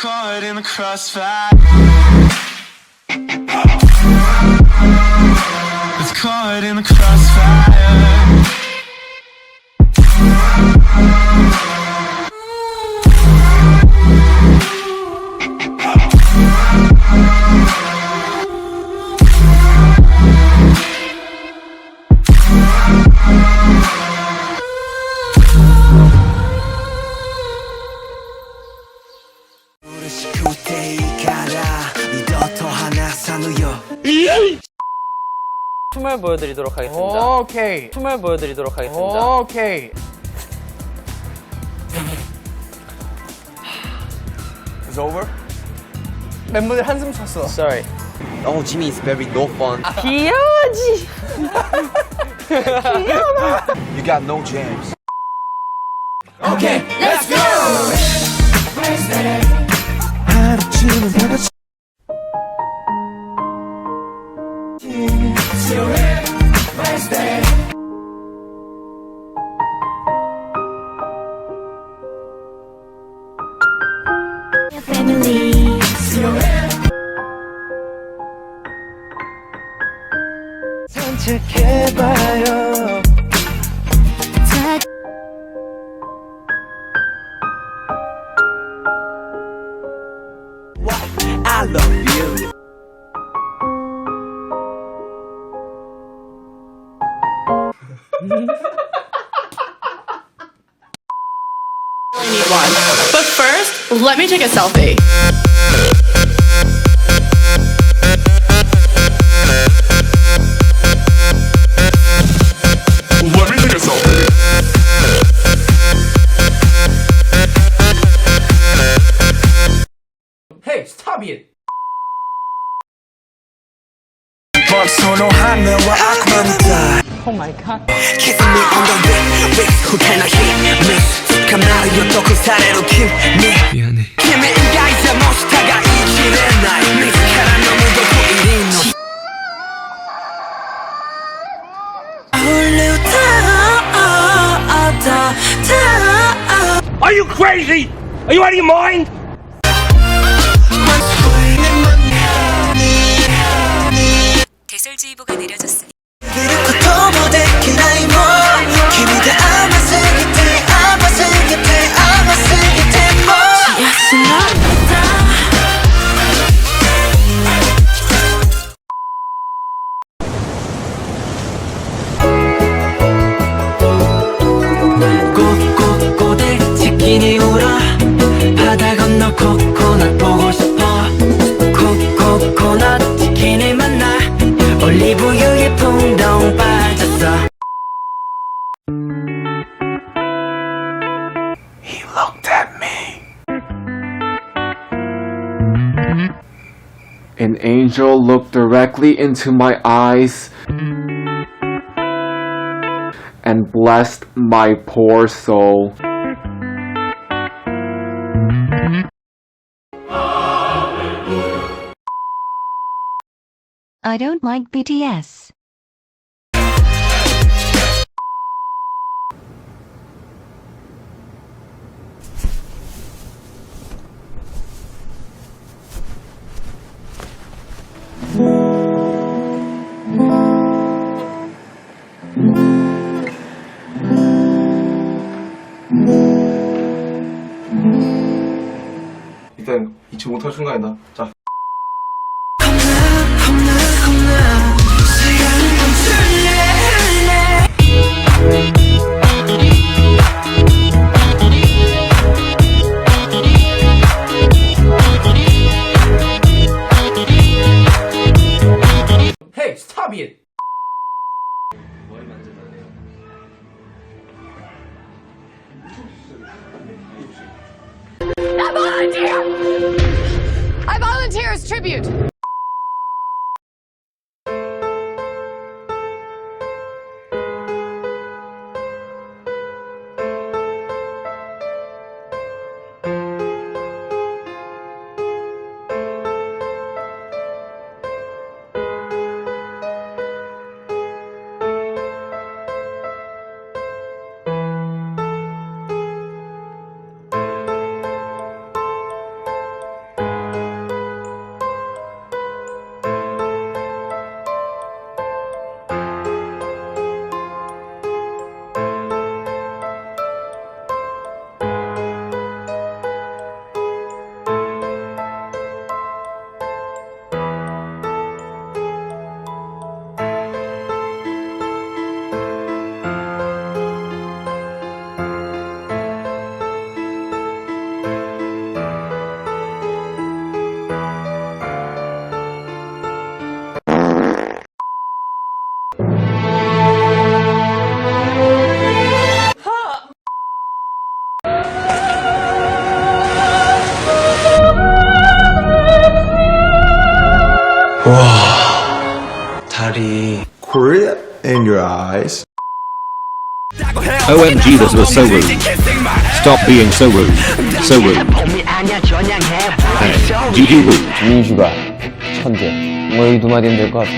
caught in the crossfire. It's caught in the crossfire. 춤을 보여드리도록 하겠습니다. 오케이. 춤을 보여드리도록 하겠습니다. 오케이. It's over? 멤버들 한숨 쉬었어. Sorry. Oh, Jimmy is very no fun. 귀여워지. You got no jams. Okay, let's go! 산책해봐요. I love you. But first, let me take a selfie. Let me take a selfie. Hey, stop it! 선호한 너와 악마이다. Oh my god. Kissing me on the wrist, who can I hit me? 가마리였던 그 사례로 kill me. 미안해. 김의 인가이자 멋있다가 이치는 날 미스카라 너무도 보이는 Are you crazy? Are you out of your mind? 대설주의보가 내려졌습니다. 꼬꼬꼬대 치킨이 울어 바다 건너 코코넛 보고 싶어 코코넛 치킨을 만나 올리브유에 풍덩 빠졌어. He looked at me. An angel looked directly into my eyes and blessed my poor soul. I don't like BTS. 일단 잊지 못할 순간이다. 자. Hey, stop it! I volunteer! I volunteer as tribute! OMG, this was so rude. Stop being so rude. So rude. Hey, GG rude. 민슈가 천재. 뭐 여기 두 마디면 될 것 같아.